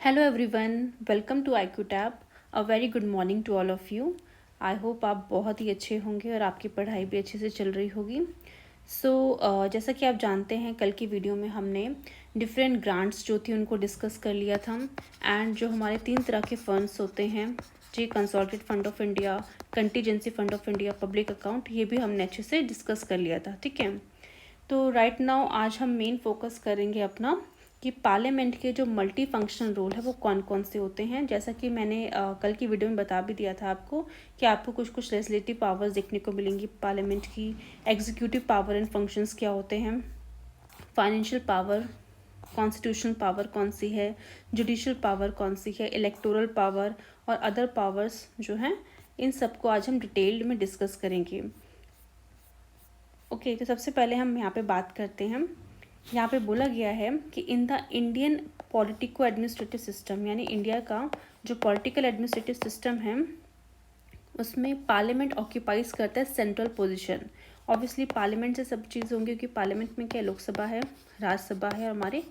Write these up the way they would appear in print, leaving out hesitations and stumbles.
Hello everyone, welcome to IQ tab. A very good morning to all of you. I hope आप बहुत ही अच्छे होंगे और आपकी पढ़ाई भी अच्छे से चल रही होगी। जैसा कि आप जानते हैं, कल की वीडियो में हमने डिफरेंट ग्रांट्स जो थी उनको डिस्कस कर लिया था। एंड जो हमारे 3 तरह के फंड्स होते हैं जी, consolidated fund of India, contingency fund of India, public account, ये भी हमने अच्छे से डिस्कस कर लिया था। ठीक है, तो राइट नाउ आज हम मेन फोकस करेंगे अपना कि पार्लियामेंट के जो मल्टी फंक्शनल रोल है वो कौन कौन से होते हैं। जैसा कि मैंने कल की वीडियो में बता भी दिया था आपको कि आपको कुछ कुछ लेजिस्लेटिव पावर्स देखने को मिलेंगी पार्लियामेंट की। एग्जीक्यूटिव पावर एंड फंक्शंस क्या होते हैं, फाइनेंशियल पावर, कॉन्स्टिट्यूशनल पावर कौन सी है, जुडिशियल पावर कौन सी है, इलेक्टोरल पावर और अदर पावर्स जो हैं, इन सबको आज हम डिटेल्ड में डिस्कस करेंगे। ओके, तो सबसे पहले हम यहाँ पे बात करते हैं। यहाँ पे बोला गया है कि in the Indian politico administrative system, यानी इंडिया का जो पॉलिटिकल एडमिनिस्ट्रेटिव सिस्टम है उसमें पार्लियामेंट ऑक्यूपाइज करता है सेंट्रल पोजीशन। ऑब्वियसली पार्लियामेंट से सब चीज़ होंगी क्योंकि पार्लियामेंट में क्या, लोकसभा है, राज्यसभा है और हमारे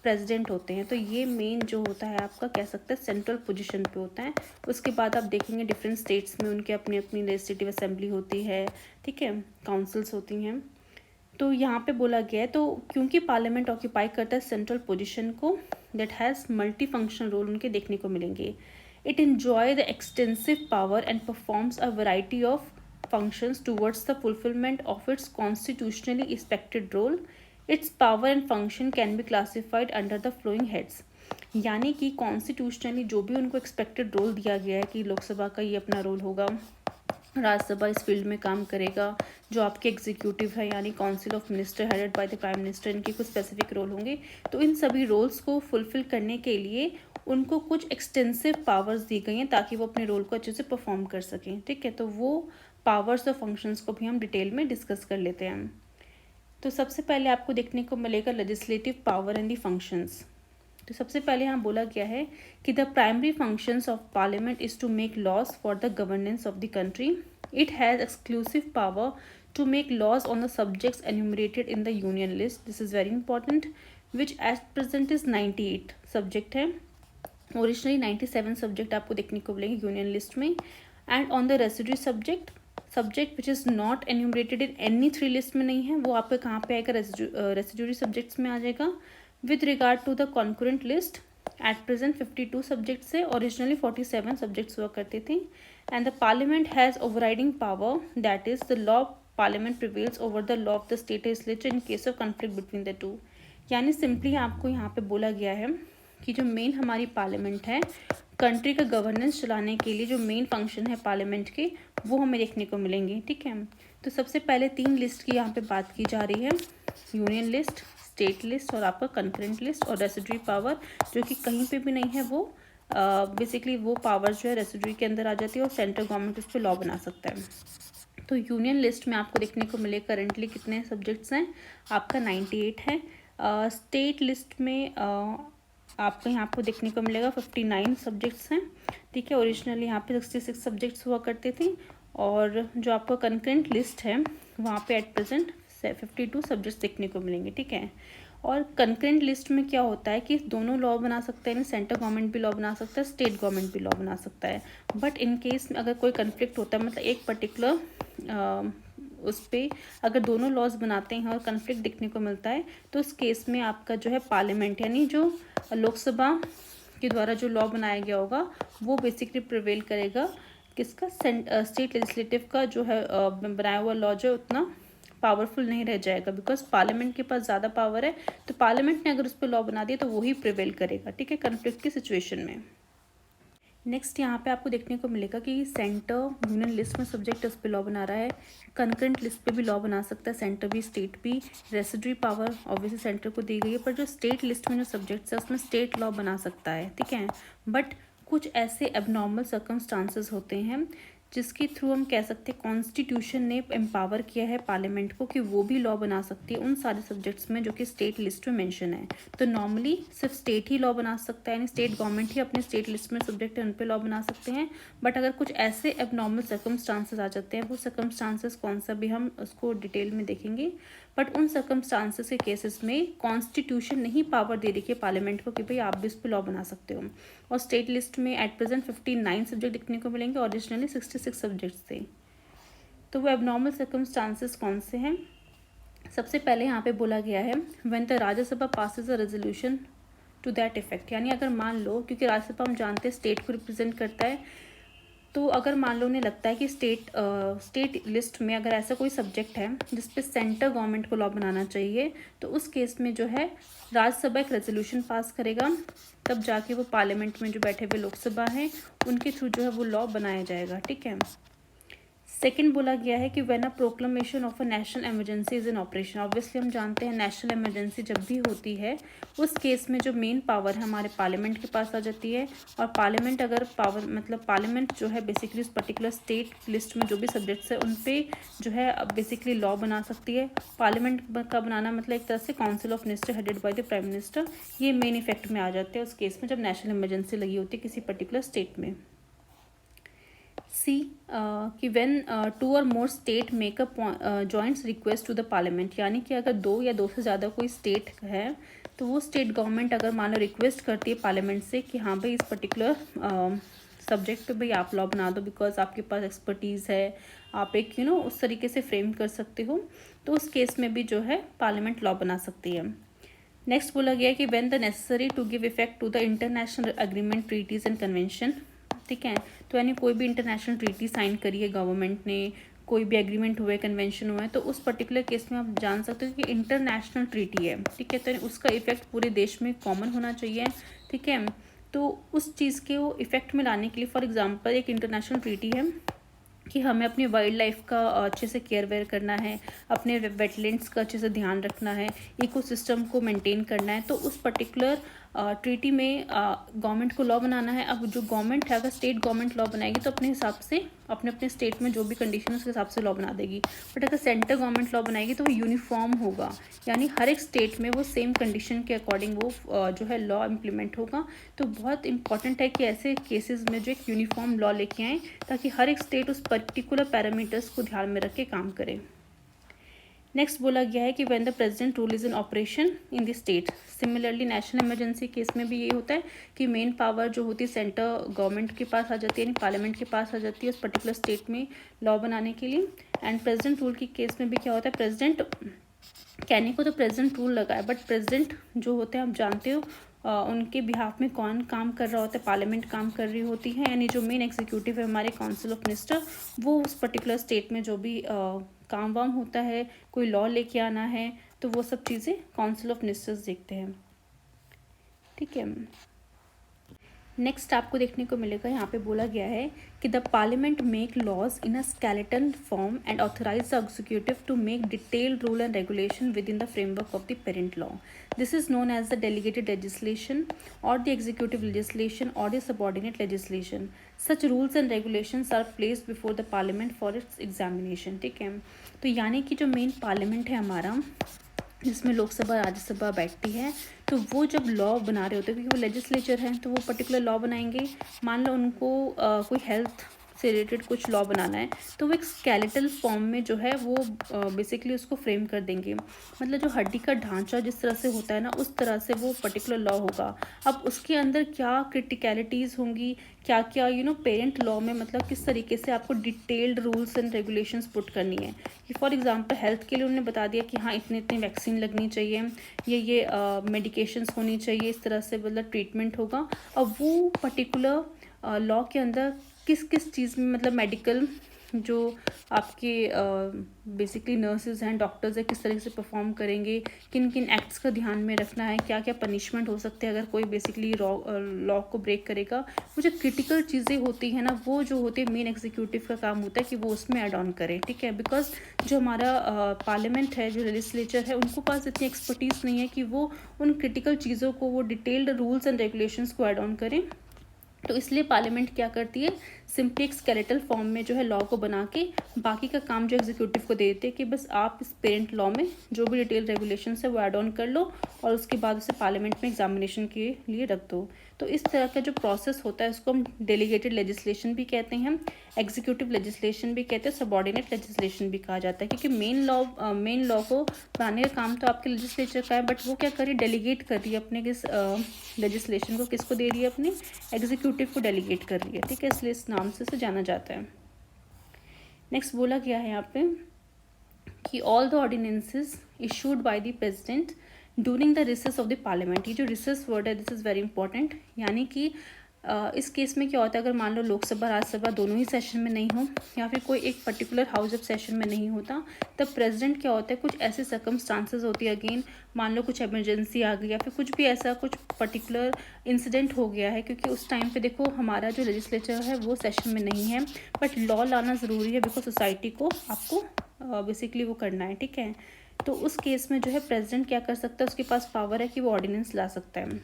प्रेसिडेंट होते हैं। तो ये मेन जो होता है आपका, कह सकते हैं, सेंट्रल पोजीशन पे होता है। उसके बाद आप देखेंगे डिफरेंट स्टेट्स में उनकी अपनी अपनी लेजिस्लेटिव असेंबली होती है, ठीक है, काउंसिल्स होती हैं। तो यहाँ पे बोला गया है, तो क्योंकि पार्लियामेंट ऑक्यूपाई करता है सेंट्रल पोजीशन को, that has multi functional role उनके देखने को मिलेंगे। It enjoy the extensive power and performs a variety of functions towards the fulfillment of its constitutionally expected role. Its power and function can be classified under the following heads. यानी कि constitutionally जो भी उनको expected role दिया गया है कि लोकसभा का ये अपना रोल होगा, राज्यसभा इस फील्ड में काम करेगा, जो आपके एग्जीक्यूटिव है यानी council of minister headed by the prime minister, इनके कुछ स्पेसिफिक रोल होंगे। तो इन सभी रोल्स को फुलफिल करने के लिए उनको कुछ एक्सटेंसिव पावर्स दी गई हैं ताकि वो अपने रोल को अच्छे से परफॉर्म कर सकें। ठीक है, तो वो पावर्स और फंक्शंस को भी हम डिटेल में डिस्कस कर लेते हैं। तो सबसे पहले आपको देखने को मिलेगा legislative power and the functions. तो सबसे पहले यहाँ बोला गया है कि the primary functions of parliament is to make laws for the governance of the country. It has exclusive power to make laws on the subjects enumerated in the union list. This is very important, which at present is 98 subject है। Originally 97 subject आपको देखने को मिलेंगे union list में। And on the residue subject which is not enumerated in any 3 list में नहीं है, वो आपका कहाँ पे आएगा, रेसिड्यूरी सब्जेक्ट्स में आ जाएगा। With regard to the concurrent list, at present 52 subject से ओरिजिनली 47 सब्जेक्ट्स हुआ करते थे। And the parliament has overriding power, that is the law parliament prevails over the law of the state legislature in case of conflict between the two. यानी simply आपको यहाँ पे बोला गया है कि जो मेन हमारी पार्लियामेंट है, कंट्री का गवर्नेंस चलाने के लिए जो मेन फंक्शन है पार्लियामेंट के, वो हमें देखने को मिलेंगे। ठीक है, तो सबसे पहले 3 लिस्ट की यहाँ पे बात की जा रही है, यूनियन लिस्ट, स्टेट लिस्ट और आपका कंकरेंट लिस्ट। और रेसिड्यूरी पावर जो कि कहीं पे भी नहीं है, वो बेसिकली वो पावर जो है रेसिड्यूरी के अंदर आ जाती है और सेंट्रल गवर्नमेंट उस पर लॉ बना सकता है। तो यूनियन लिस्ट में आपको देखने को मिले करेंटली कितने सब्जेक्ट्स हैं, आपका 98 है। स्टेट लिस्ट में आपको यहाँ पर देखने को मिलेगा 59 सब्जेक्ट्स हैं। ठीक है, ओरिजिनली यहाँ पे 66 सब्जेक्ट्स हुआ करते थे। और जो आपका कंकरेंट लिस्ट है वहाँ पे एट प्रेजेंट 52 सब्जेक्ट्स देखने को मिलेंगे। ठीक है, और कंकरेंट लिस्ट में क्या होता है कि दोनों लॉ बना सकते हैं, सेंट्रल गवर्नमेंट भी लॉ बना सकता है, स्टेट गवर्नमेंट भी लॉ बना सकता है। बट इन केस में अगर कोई कन्फ्लिक्ट होता है, मतलब एक पर्टिकुलर उस पर अगर दोनों लॉज बनाते हैं और कन्फ्लिक्ट देखने को मिलता है, तो उस केस में आपका जो है पार्लियामेंट यानी जो लोकसभा के द्वारा जो लॉ बनाया गया होगा वो बेसिकली प्रिवेल करेगा। किसका, स्टेट लेजिस्लेटिव का जो है बनाया हुआ लॉ जो उतना पावरफुल नहीं रह जाएगा, बिकॉज पार्लियामेंट के पास ज़्यादा पावर है। तो पार्लियामेंट ने अगर उस पर लॉ बना दिया तो वही प्रिवेल करेगा। ठीक है, कन्फ्लिक्ट की सिचुएशन में। नेक्स्ट यहाँ पे आपको देखने को मिलेगा कि सेंटर यूनियन लिस्ट में सब्जेक्ट उस पर लॉ बना रहा है, कंकरेंट लिस्ट पे भी लॉ बना सकता है, सेंटर भी स्टेट भी। रेसिड्यूरी पावर ऑब्वियसली सेंटर को दी गई है, पर जो स्टेट लिस्ट में जो सब्जेक्ट्स है उसमें स्टेट लॉ बना सकता है। ठीक है, बट कुछ ऐसे एबनॉर्मल सर्कमस्टांसेस होते हैं जिसके थ्रू हम कह सकते हैं कॉन्स्टिट्यूशन ने एम्पावर किया है पार्लियामेंट को कि वो भी लॉ बना सकती है उन सारे सब्जेक्ट्स में जो कि स्टेट लिस्ट में मेंशन है। तो नॉर्मली सिर्फ स्टेट ही लॉ बना सकता है, यानी स्टेट गवर्नमेंट ही अपने स्टेट लिस्ट में सब्जेक्ट है उन पर लॉ बना सकते हैं। बट अगर कुछ ऐसे एबनॉर्मल सर्कमस्टांसेस आ जाते हैं, वो सर्कमस्टांसेस कौन सा भी हम उसको डिटेल में देखेंगे। बट उन सर्कमस्टांसेस के केसेस में कॉन्स्टिट्यूशन नहीं पावर दे रही है पार्लियामेंट को कि भाई आप भी इस पर लॉ बना सकते हो। और स्टेट लिस्ट में एट प्रेजेंट 59 सब्जेक्ट देखने को मिलेंगे, ओरिजिनली 66 सब्जेक्ट्स थे। तो वो एबनॉर्मल सर्कमस्टांसेस कौन से हैं? सबसे पहले यहाँ पे बोला गया है when the Rajya Sabha passes a resolution to that effect, यानी अगर मान लो, क्योंकि राज्यसभा हम जानते हैं स्टेट को रिप्रेजेंट करता है, तो अगर मान लो उन्हें लगता है कि स्टेट लिस्ट में अगर ऐसा कोई सब्जेक्ट है जिस पे सेंटर गवर्नमेंट को लॉ बनाना चाहिए, तो उस केस में जो है राज्यसभा एक रेजोल्यूशन पास करेगा, तब जाके वो पार्लियामेंट में जो बैठे हुए लोकसभा हैं उनके थ्रू जो है वो लॉ बनाया जाएगा। ठीक है। सेकंड बोला गया है कि when a proclamation of a national emergency is in operation. Obviously हम जानते हैं नेशनल इमरजेंसी जब भी होती है उस केस में जो मेन पावर है हमारे पार्लियामेंट के पास आ जाती है, और पार्लियामेंट अगर पावर मतलब पार्लियामेंट जो है बेसिकली उस पर्टिकुलर स्टेट लिस्ट में जो भी सब्जेक्ट्स है उन पे जो है बेसिकली लॉ बना सकती है। पार्लियामेंट का बनाना मतलब एक तरह से council of minister headed by the prime minister, ये मेन इफेक्ट में आ जाते हैं उस केस में जब नेशनल इमरजेंसी लगी होती है किसी पर्टिकुलर स्टेट में। सी कि व्हेन 2 और more state make a joints request to the parliament, यानी कि अगर 2 या 2 से ज़्यादा कोई स्टेट है तो वो स्टेट गवर्नमेंट अगर मान लो रिक्वेस्ट करती है पार्लियामेंट से कि हाँ भाई इस पर्टिकुलर सब्जेक्ट पे भाई आप लॉ बना दो बिकॉज आपके पास एक्सपर्टीज़ है, आप एक उस तरीके से फ्रेम कर सकते हो, तो उस केस में भी जो है पार्लियामेंट लॉ बना सकती है। नेक्स्ट बोला गया कि when the necessary to give effect to the international agreement, treaties and convention. ठीक है। तो यानी कोई भी इंटरनेशनल ट्रीटी साइन करी है गवर्नमेंट ने, कोई भी एग्रीमेंट हुआ है, कन्वेंशन हुआ है, तो उस पर्टिकुलर केस में आप जान सकते हो कि इंटरनेशनल ट्रीटी है। ठीक है। तो उसका इफेक्ट पूरे देश में कॉमन होना चाहिए। ठीक है। तो उस चीज़ के वो इफेक्ट में लाने के लिए फॉर एग्जांपल एक इंटरनेशनल ट्रीटी है कि हमें अपनी वाइल्ड लाइफ का अच्छे से केयर वेयर करना है, अपने वेटलैंड्स का अच्छे से ध्यान रखना है, इकोसिस्टम को मेंटेन करना है, तो उस पर्टिकुलर ट्रीटी में गवर्नमेंट को लॉ बनाना है। अब जो गवर्नमेंट है अगर स्टेट गवर्नमेंट लॉ बनाएगी तो अपने हिसाब से अपने अपने स्टेट में जो भी कंडीशन है उसके हिसाब से लॉ बना देगी, बट अगर सेंटर गवर्नमेंट लॉ बनाएगी तो वो यूनिफॉर्म होगा, यानी हर एक स्टेट में वो सेम कंडीशन के अकॉर्डिंग वो जो है लॉ इम्प्लीमेंट होगा। तो बहुत इंपॉर्टेंट है कि ऐसे केसेस में जो एक यूनिफॉर्म लॉ लेके आएँ ताकि हर एक स्टेट उस पर्टिकुलर पैरामीटर्स को ध्यान में रख के काम करे। नेक्स्ट बोला गया है कि when the president rule is in operation in the state. Similarly national emergency case में भी ये होता है कि मेन पावर जो होती है सेंटर गवर्नमेंट के पास आ जाती है, यानी पार्लियामेंट के पास आ जाती है उस पर्टिकुलर स्टेट में लॉ बनाने के लिए। एंड प्रेसिडेंट रूल के केस में भी क्या होता है, प्रेसिडेंट कहने को तो प्रेसिडेंट रूल लगा है, बट प्रेसिडेंट जो होते हैं आप जानते हो उनके बिहाफ में कौन काम कर रहा होता है, पार्लियामेंट काम कर रही होती है, यानी जो मेन एग्जीक्यूटिव है हमारे काउंसिल ऑफ मिनिस्टर, वो उस पर्टिकुलर स्टेट में जो भी काम वाम होता है, कोई लॉ लेके आना है, तो वो सब चीज़ें काउंसिल ऑफ मिनिस्टर्स देखते हैं। ठीक है। नेक्स्ट आपको देखने को मिलेगा यहाँ पे बोला गया है कि the parliament make laws in a skeleton form and authorise the executive to make detailed rule and regulation with in the framework of the parent law. This is known as the delegated legislation और the executive legislation और the subordinate legislation. Such rules and regulations are placed before the parliament for its examination. ठीक है। तो यानी कि जो main parliament है हमारा जिसमें लोकसभा राज्यसभा बैठती है, तो वो जब लॉ बना रहे होते हैं क्योंकि वो लेजिस्लेचर हैं तो वो पर्टिकुलर लॉ बनाएंगे। मान लो उनको कोई हेल्थ से रिलेटेड कुछ लॉ बनाना है तो वो एक स्केलेटल फॉर्म में जो है वो बेसिकली उसको फ्रेम कर देंगे, मतलब जो हड्डी का ढांचा जिस तरह से होता है ना उस तरह से वो पर्टिकुलर लॉ होगा। अब उसके अंदर क्या क्रिटिकलिटीज़ होंगी, क्या क्या पेरेंट लॉ में मतलब किस तरीके से आपको detailed rules and regulations put करनी है कि फॉर एग्जांपल हेल्थ के लिए उन्होंने बता दिया कि हाँ इतने इतने वैक्सीन लगनी चाहिए, ये मेडिकेशंस होनी चाहिए, इस तरह से मतलब ट्रीटमेंट होगा। अब वो पर्टिकुलर लॉ के अंदर किस किस चीज़ में मतलब मेडिकल जो आपके बेसिकली नर्सेज हैं, डॉक्टर्स हैं, किस तरह से परफॉर्म करेंगे, किन किन एक्ट्स का ध्यान में रखना है, क्या क्या पनिशमेंट हो सकते हैं अगर कोई बेसिकली लॉ को ब्रेक करेगा। वो जो क्रिटिकल चीज़ें होती हैं ना वो जो होती है मेन एग्जीक्यूटिव का काम होता है कि वो उसमें ऐड ऑन करें। ठीक है। बिकॉज जो हमारा पार्लियामेंट है, जो लेजिस्लेचर है, उनको पास इतनी एक्सपर्टीज़ नहीं है कि वो उन क्रिटिकल चीज़ों को वो डिटेल्ड रूल्स एंड रेगुलेशंस को ऐड ऑन करें। तो इसलिए पार्लियामेंट क्या करती है, सिंपली एक स्केलेटल फॉर्म में जो है लॉ को बना के बाकी का काम जो एग्जीक्यूटिव को दे देते हैं कि बस आप इस पेरेंट लॉ में जो भी डिटेल रेगुलेशन है वो ऐड ऑन कर लो और उसके बाद उसे पार्लियामेंट में एग्जामिनेशन के लिए रख दो। तो इस तरह का जो प्रोसेस होता है उसको हम डेलीगेटेड लेजिस्लेशन भी कहते हैं, एग्जीक्यूटिव लेजिस्लेशन भी कहते हैं, सबऑर्डिनेट लेजिस्लेशन भी कहा जाता है, क्योंकि मेन लॉ को बनाने का काम तो आपके लेजिस्लेचर का है, बट वो क्या कर रही है, डेलीगेट कर रही है अपने किस लेजिस्लेशन को, किसको दे रही है, अपने एग्जीक्यूटिव को डेलीगेट कर रही है। ठीक है, इसलिए इस नाम से इसे जाना जाता है। नेक्स्ट बोला गया है यहाँ पे कि all the ordinances issued by the president during the recess of the parliament. ये जो रिसेस वर्ड है दिस इज़ वेरी इंपॉर्टेंट, यानी कि इस केस में क्या होता है, अगर मान लो लोकसभा राज्यसभा दोनों ही सेशन में नहीं हो या फिर कोई एक पर्टिकुलर हाउस जब सेशन में नहीं होता, तब प्रेसिडेंट क्या होता है, कुछ ऐसे सर्कमस्टांसेस होती है, अगेन मान लो कुछ इमरजेंसी आ गई या फिर कुछ भी ऐसा कुछ पर्टिकुलर इंसिडेंट हो गया है, क्योंकि उस टाइम पे देखो हमारा जो लेजिस्लेचर है वो सेशन में नहीं है, बट लॉ लाना ज़रूरी है बिकॉज सोसाइटी को आपको बेसिकली वो करना है। ठीक है, तो उस केस में जो है प्रेसिडेंट क्या कर सकता है, उसके पास पावर है कि वो ऑर्डिनेंस ला सकता है।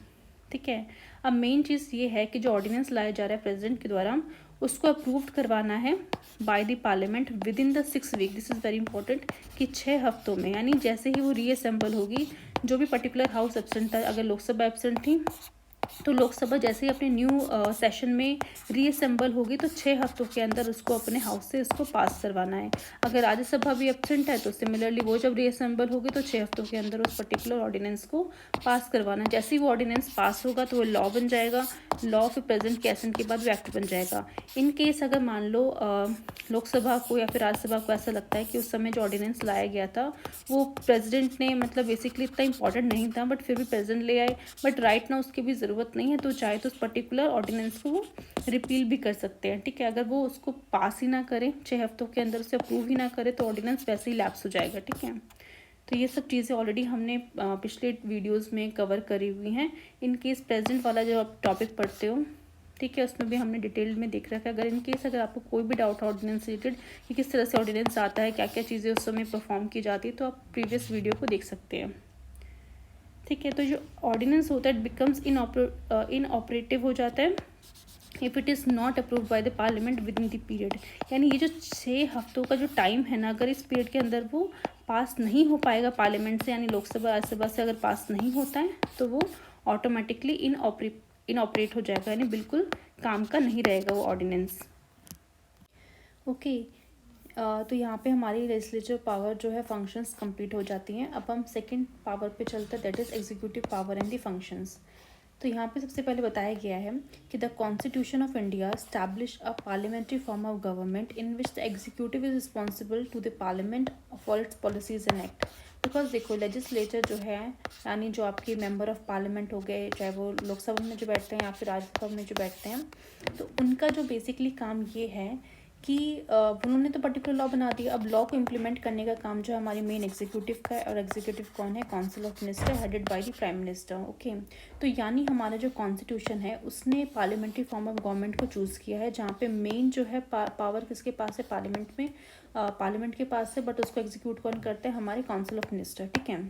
ठीक है, अब मेन चीज़ ये है कि जो ऑर्डिनेंस लाया जा रहा है प्रेसिडेंट के द्वारा उसको अप्रूव्ड करवाना है by the parliament with in the 6 week. This is very important कि 6 हफ्तों में, यानी जैसे ही वो रीअसेंबल होगी, जो भी पर्टिकुलर हाउस एब्सेंट था, अगर लोकसभा एब्सेंट थी तो लोकसभा जैसे ही अपने न्यू सेशन में रीअसेंबल होगी तो 6 हफ्तों के अंदर उसको अपने हाउस से इसको पास करवाना है। अगर राज्यसभा भी एब्सेंट है तो सिमिलरली वो जब रीअसेंबल होगी तो 6 हफ्तों के अंदर उस पर्टिकुलर ऑर्डिनेंस को पास करवाना है। जैसे ही वो ऑर्डिनेंस पास होगा तो वो लॉ बन जाएगा, लॉ फिर प्रेजेंट के एसेंट के बाद वो एक्ट बन जाएगा। इन केस अगर मान लो लोकसभा को या फिर राज्यसभा को ऐसा लगता है कि उस समय जो ऑर्डिनेंस लाया गया था वो प्रेसिडेंट ने मतलब बेसिकली इतना इंपॉर्टेंट नहीं था, बट फिर भी प्रेसिडेंट ले आए, बट राइट ना उसकी भी ज़रूरत नहीं है, तो चाहे तो उस पर्टिकुलर ऑर्डिनेंस को वो रिपील भी कर सकते हैं। ठीक है, अगर वो उसको पास ही ना करें 6 हफ्तों के अंदर उसे अप्रूव ही ना करे तो ऑर्डिनेंस वैसे ही लैप्स हो जाएगा। ठीक है, तो ये सब चीज़ें ऑलरेडी हमने पिछले वीडियोस में कवर करी हुई हैं। इन केस प्रेजेंट वाला जो आप टॉपिक पढ़ते हो, ठीक है, उसमें भी हमने डिटेल में देख रखा है। अगर इन केस अगर आपको कोई भी डाउट है ऑर्डिनेंस रिलेटेड कि किस तरह से ऑर्डिनेंस आता है, क्या क्या चीज़ें उस समय परफॉर्म की जाती है, तो आप प्रीवियस वीडियो को देख सकते हैं। ठीक है, तो जो ऑर्डिनेंस होता है बिकम्स इनऑपरेटिव हो जाता है if it is not approve by the parliament with in the period. यानी ये जो 6 हफ्तों का जो टाइम है ना, अगर इस पीरियड के अंदर वो पास नहीं हो पाएगा पार्लियामेंट से, यानी लोकसभा राज्यसभा से अगर पास नहीं होता है तो वो ऑटोमेटिकली इनऑपरेट हो जाएगा, यानी बिल्कुल काम का नहीं रहेगा वो ऑर्डिनेंस। ओके, तो यहाँ पे हमारी लेजिस्लेचर पावर जो है फंक्शंस कंप्लीट हो जाती हैं। अब हम सेकंड पावर पे चलते हैं, that is executive power and the functions. तो यहाँ पे सबसे पहले बताया गया है कि the constitution of India establish a parliamentary form of government in which the executive is responsible to the parliament for its policies and act. Because देखो लेजिस्लेचर जो है, यानी जो आपके मेंबर ऑफ पार्लियामेंट हो गए, चाहे वो लोकसभा में जो बैठते हैं या फिर राज्यसभा में जो बैठते हैं, तो उनका जो बेसिकली काम ये है कि उन्होंने तो पर्टिकुलर लॉ बना दिया, अब लॉ को इम्प्लीमेंट करने का काम जो है हमारी मेन एग्जीक्यूटिव का है, और एग्जीक्यूटिव कौन है, council of minister headed by the prime minister. Okay, तो यानी हमारा जो कॉन्स्टिट्यूशन है उसने पार्लियामेंट्री फॉर्म ऑफ गवर्नमेंट को चूज़ किया है, जहाँ पे मेन जो है पावर किसके पास है, पार्लियामेंट में, पार्लियामेंट के पास है, बट उसको एग्जीक्यूट कौन करते हैं, हमारे काउंसिल ऑफ मिनिस्टर। ठीक है,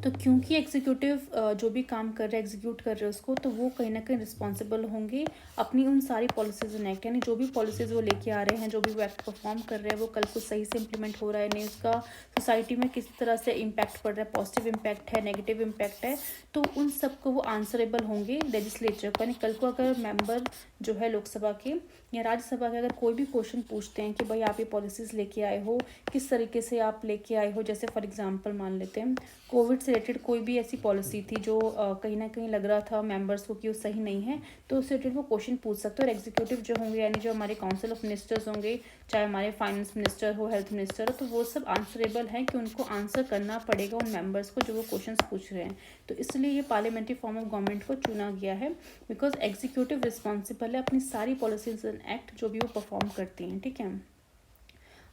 तो क्योंकि एग्जीक्यूटिव जो भी काम कर रहे हैं एग्जीक्यूट कर रहे हैं उसको, तो वो कहीं ना कहीं रिस्पॉन्सिबल होंगे अपनी उन सारी पॉलिसीज़ एंड एक्ट, यानी जो भी पॉलिसीज़ वो लेके आ रहे हैं, जो भी वो एक्ट परफॉर्म कर रहे हैं, वो कल को सही से इम्प्लीमेंट हो रहा है नहीं, उसका सोसाइटी में किस तरह से इम्पैक्ट पड़ रहा है, पॉजिटिव इम्पैक्ट है, नेगेटिव इम्पैक्ट है, तो उन सबको वो आंसरेबल होंगे लेजिस्लेचर को। यानी कल को अगर मेंबर जो है लोकसभा के या राज्यसभा के अगर कोई भी क्वेश्चन पूछते हैं कि भाई आप ये पॉलिसीज़ लेके आए हो, किस तरीके से आप लेके आए हो, जैसे फॉर एग्जांपल मान लेते हैं कोविड से रिलेटेड कोई भी ऐसी पॉलिसी थी जो कहीं ना कहीं लग रहा था मेंबर्स को कि वो सही नहीं है, तो उससे रिलेटेड वो क्वेश्चन पूछ सकते हो। और एग्जीक्यूटिव जो होंगे, यानी जो हमारे काउंसिल ऑफ मिनिस्टर्स होंगे, चाहे हमारे फाइनेंस मिनिस्टर हो, हेल्थ मिनिस्टर हो, तो वो सब आंसरेबल हैं कि उनको आंसर करना पड़ेगा उन मेंबर्स को जो वो क्वेश्चन पूछ रहे हैं। तो इसलिए ये पार्लियामेंट्री फॉर्म ऑफ गवर्नमेंट को चुना गया है, बिकॉज एग्जीक्यूटिव रिस्पॉन्सिबल है अपनी सारी पॉलिसीज एंड एक्ट जो भी वो परफॉर्म करती हैं। ठीक है,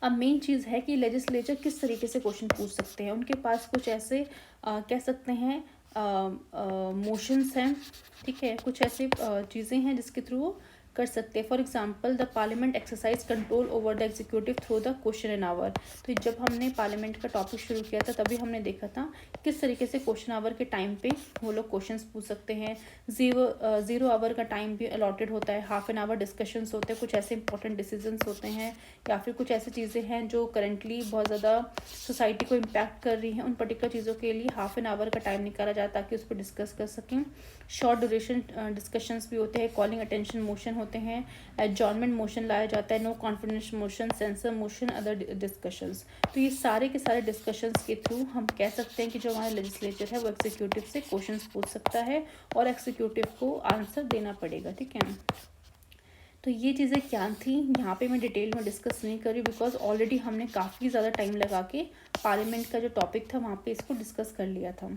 अब मेन चीज़ है कि लेजिस्लेचर किस तरीके से क्वेश्चन पूछ सकते हैं। उनके पास कुछ ऐसे कह सकते हैं मोशंस हैं, ठीक है, कुछ ऐसे चीज़ें हैं जिसके थ्रू वो कर सकते हैं। For example the parliament exercise control over the executive through the question and hour. तो जब हमने पार्लियामेंट का टॉपिक शुरू किया था तभी हमने देखा था किस तरीके से क्वेश्चन आवर के टाइम पे वो लोग क्वेश्चंस पूछ सकते हैं। ज़ीरो आवर का टाइम भी अलॉटेड होता है, हाफ एन आवर डिस्कशंस होते हैं, कुछ ऐसे इंपॉर्टेंट डिसीजंस होते हैं या फिर कुछ ऐसी चीज़ें हैं जो करेंटली बहुत ज़्यादा सोसाइटी को इम्पैक्ट कर रही हैं, उन पर्टिकुलर चीज़ों के लिए हाफ एन आवर का टाइम निकाला जाए ताकि उस पर डिस्कस कर सकें। शॉर्ट ड्यूरेशन डिस्कशंस भी होते हैं, कॉलिंग अटेंशन मोशन होते हैं, एडजॉर्नमेंट मोशन लाया जाता है, no confidence motion, censure motion, other discussions. तो ये सारे के सारे डिस्कशंस के थ्रू हम कह सकते हैं कि जो हमारा लेजिस्लेचर है वो एग्जीक्यूटिव से क्वेश्चंस पूछ सकता है और एग्जीक्यूटिव को आंसर देना पड़ेगा, ठीक है। तो ये चीज़ें क्या थी यहाँ पे मैं डिटेल में डिस्कस नहीं कर रही बिकॉज ऑलरेडी हमने काफ़ी ज़्यादा टाइम लगा के पार्लियामेंट का जो टॉपिक था वहाँ पे इसको डिस्कस कर लिया था।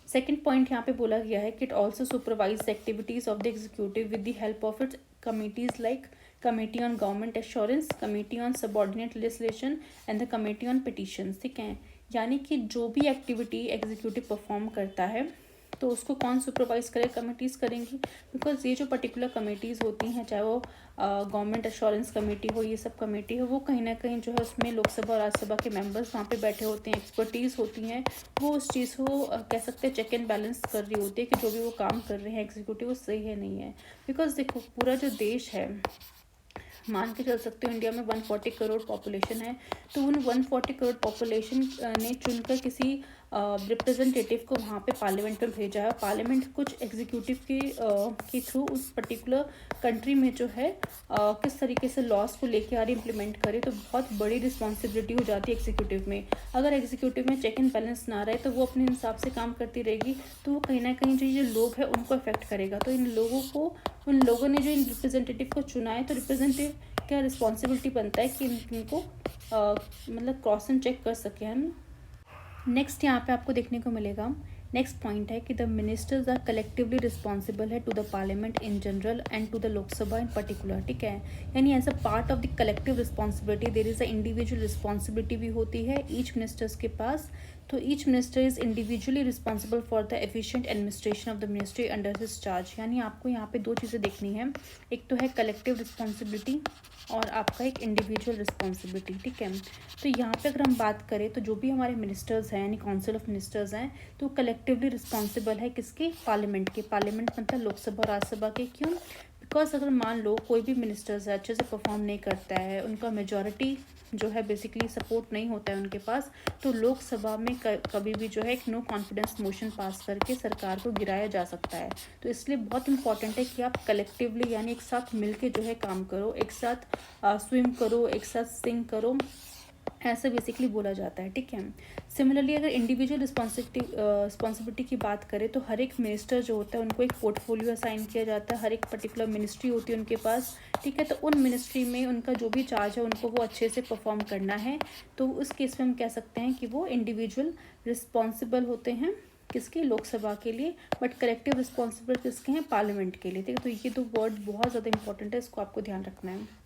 सेकंड पॉइंट यहाँ पे बोला गया है कि it also supervise the activities of the executive with the help of its committees like committee on government assurance, committee on subordinate legislation and the committee on petitions, ठीक है। यानी कि जो भी एक्टिविटी एग्जीक्यूटिव परफॉर्म करता है तो उसको कौन सुपरवाइज करे, कमेटीज़ करेंगी। बिकॉज ये जो पर्टिकुलर कमेटीज़ होती हैं, चाहे वो गवर्नमेंट एश्योरेंस कमेटी हो, ये सब कमेटी हो, वो कहीं ना कहीं जो है उसमें लोकसभा और राज्यसभा के मेंबर्स वहाँ पे बैठे होते हैं, एक्सपर्टीज़ होती हैं, वो उस चीज़ को कह सकते हैं चेक एंड बैलेंस कर रही होती है कि जो भी वो काम कर रहे हैं एग्जीक्यूटिव वो सही है नहीं है। बिकॉज देखो पूरा जो देश है, मान के चल सकते हो इंडिया में 140 करोड़ पॉपुलेशन है, तो उन 140 करोड़ पॉपुलेशन ने चुनकर किसी रिप्रेजेंटेटिव को वहाँ पे पार्लियामेंट में भेजा है। पार्लियामेंट कुछ एग्जीक्यूटिव के थ्रू उस पर्टिकुलर कंट्री में जो है किस तरीके से लॉस को लेके आ रही इम्प्लीमेंट करे, तो बहुत बड़ी रिस्पॉन्सिबिलिटी हो जाती है एग्जीक्यूटिव में। अगर एग्जीक्यूटिव में चेक एंड बैलेंस ना रहे तो वो अपने हिसाब से काम करती रहेगी, तो वो कहीं ना कहीं जो लोग हैं उनको अफेक्ट करेगा। तो इन लोगों ने जो इन रिप्रेजेंटेटिव को चुना है, तो रिप्रेजेंटेटिव क्या रिस्पॉन्सिबिलिटी बनता है कि इनको मतलब क्रॉस एंड चेक कर सके हम। नेक्स्ट यहाँ पे आपको देखने को मिलेगा, नेक्स्ट पॉइंट है कि the ministers are collectively responsible है to the parliament in general and to the Lok Sabha in particular, ठीक है। यानी as a part of the collective responsibility there is a individual responsibility भी होती है ईच मिनिस्टर्स के पास। तो each minister is individually responsible for the efficient administration of the ministry under his charge. यानी आपको यहाँ पे दो चीज़ें देखनी है, एक तो है कलेक्टिव रिस्पॉन्सिबिलिटी और आपका एक इंडिविजुअल रिस्पॉन्सिबिलिटी, ठीक है। तो यहाँ पे अगर हम बात करें तो जो भी हमारे मिनिस्टर्स हैं यानी काउंसिल ऑफ मिनिस्टर्स हैं, तो कलेक्टिवली रिस्पॉन्सिबल है किसके, पार्लियामेंट के। पार्लियामेंट मतलब लोकसभा और राज्यसभा के। क्यों? बिकॉज अगर मान लो कोई भी मिनिस्टर्स है अच्छे से परफॉर्म नहीं करता है, उनका मेजॉरिटी जो है बेसिकली सपोर्ट नहीं होता है उनके पास, तो लोकसभा में कभी भी जो है एक नो कॉन्फिडेंस मोशन पास करके सरकार को गिराया जा सकता है। तो इसलिए बहुत इंपॉर्टेंट है कि आप कलेक्टिवली यानी एक साथ मिलके जो है काम करो, एक साथ स्विम करो, एक साथ सिंग करो, ऐसा बेसिकली बोला जाता है, ठीक है। सिमिलरली अगर इंडिविजुअल रिस्पॉन्सिबिलिटी की बात करें तो हर एक मिनिस्टर जो होता है उनको एक पोर्टफोलियो असाइन किया जाता है, हर एक पर्टिकुलर मिनिस्ट्री होती है उनके पास, ठीक है। तो उन मिनिस्ट्री में उनका जो भी चार्ज है उनको वो अच्छे से परफॉर्म करना है। तो उस केस में हम कह सकते हैं कि वो इंडिविजुअल रिस्पॉन्सिबल होते हैं किसके, लोकसभा के लिए, बट कलेक्टिव रिस्पॉन्सिबल किसके हैं, पार्लियामेंट के लिए, ठीक है। तो ये दो वर्ड बहुत ज़्यादा इंपॉर्टेंट है, इसको आपको ध्यान रखना है।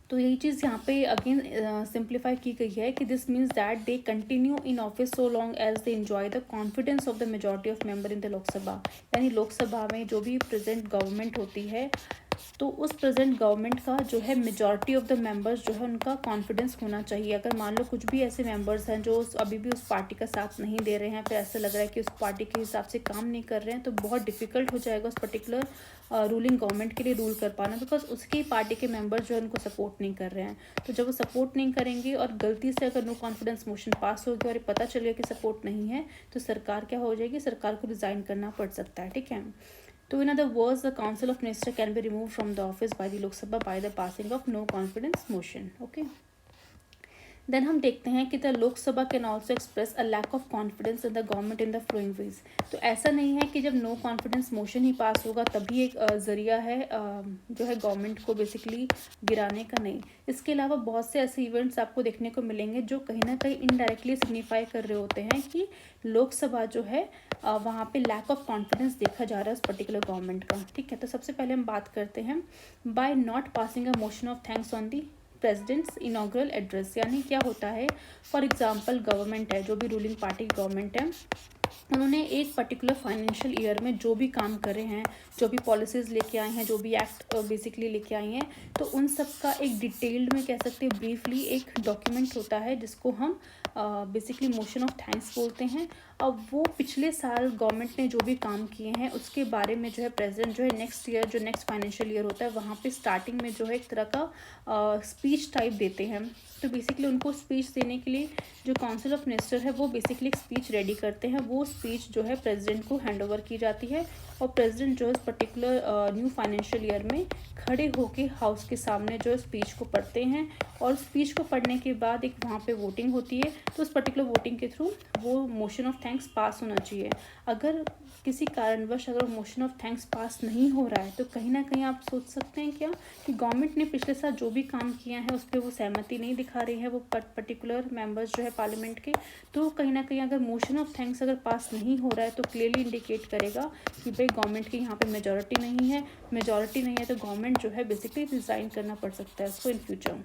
तो यही चीज़ यहाँ पे अगेन सिंप्लीफाई की गई है कि this means that they continue in office so long as they enjoy the confidence of the majority of member in the Lok Sabha. यानी लोकसभा में जो भी प्रेजेंट गवर्नमेंट होती है, तो उस प्रेजेंट गवर्नमेंट का जो है मेजॉरिटी ऑफ द मेंबर्स जो है उनका कॉन्फिडेंस होना चाहिए। अगर मान लो कुछ भी ऐसे मेंबर्स हैं जो अभी भी उस पार्टी का साथ नहीं दे रहे हैं, फिर ऐसा लग रहा है कि उस पार्टी के हिसाब से काम नहीं कर रहे हैं, तो बहुत डिफिकल्ट हो जाएगा उस पर्टिकुलर रूलिंग गवर्नमेंट के लिए रूल कर पाना, बिकॉज उसकी पार्टी के मेंबर्स जो है उनको सपोर्ट नहीं कर रहे हैं। तो जब वो सपोर्ट नहीं करेंगे और गलती से अगर नो कॉन्फिडेंस मोशन पास हो गया और पता चल गया कि सपोर्ट नहीं है, तो सरकार क्या हो जाएगी, सरकार को रिज़ाइन करना पड़ सकता है, ठीक है। तो in other words, the Council of Ministers can be removed from the office by the Lok Sabha by the passing of no confidence motion. Okay. Then हम देखते हैं कि the Lok Sabha can also express a lack of confidence in the government in the following ways. तो ऐसा नहीं है कि जब नो कॉन्फिडेंस मोशन ही पास होगा तभी एक ज़रिया है जो है गवर्नमेंट को बेसिकली गिराने का, नहीं। इसके अलावा बहुत से ऐसे इवेंट्स आपको देखने को मिलेंगे जो कहीं ना कहीं इनडायरेक्टली सिग्निफाई कर रहे होते हैं कि लोकसभा जो है वहाँ पे लैक ऑफ कॉन्फिडेंस देखा जा रहा है उस पर्टिकुलर गवर्नमेंट का, ठीक है। तो सबसे पहले हम बात करते हैं by not passing a motion of thanks on the president's inaugural address. यानी क्या होता है, फॉर एग्जांपल गवर्नमेंट है, जो भी रूलिंग पार्टी की गवर्नमेंट है, उन्होंने एक पर्टिकुलर फाइनेंशियल ईयर में जो भी काम करे हैं, जो भी पॉलिसीज़ लेके आए हैं, जो भी एक्ट बेसिकली लेके आई हैं, तो उन सब का एक डिटेल्ड में कह सकते हैं ब्रीफली एक डॉक्यूमेंट होता है जिसको हम बेसिकली मोशन ऑफ थैंक्स बोलते हैं। अब वो पिछले साल गवर्नमेंट ने जो भी काम किए हैं उसके बारे में जो है प्रेसिडेंट जो है नेक्स्ट ईयर जो नेक्स्ट फाइनेंशियल ईयर होता है वहाँ पे स्टार्टिंग में जो है एक तरह का स्पीच टाइप देते हैं। तो बेसिकली उनको स्पीच देने के लिए जो काउंसिल ऑफ मिनिस्टर है वो बेसिकली एक स्पीच रेडी करते हैं। वो स्पीच जो है प्रेसिडेंट को हैंड ओवर की जाती है और प्रेसिडेंट जो है इस पर्टिकुलर न्यू फाइनेंशियल ईयर में खड़े होके हाउस के सामने जो है स्पीच को पढ़ते हैं। और स्पीच को पढ़ने के बाद एक वहाँ पे वोटिंग होती है, तो उस पर्टिकुलर वोटिंग के थ्रू वो मोशन ऑफ थैंक्स पास होना चाहिए। अगर किसी कारणवश अगर मोशन ऑफ थैंक्स पास नहीं हो रहा है तो कहीं ना कहीं आप सोच सकते हैं क्या कि गवर्नमेंट ने पिछले साल जो भी काम किया है उस पर वो सहमति नहीं दिखा रही है वो पर्टिकुलर मेंबर्स जो है पार्लियामेंट के। तो कहीं ना कहीं अगर मोशन ऑफ थैंक्स अगर पास नहीं हो रहा है तो क्लियरली इंडिकेट करेगा कि भाई गवर्नमेंट की यहाँ पे मेजॉरिटी नहीं है। मेजॉरिटी नहीं है तो गवर्नमेंट जो है बेसिकली रिज़ाइन करना पड़ सकता है उसको इन फ्यूचर।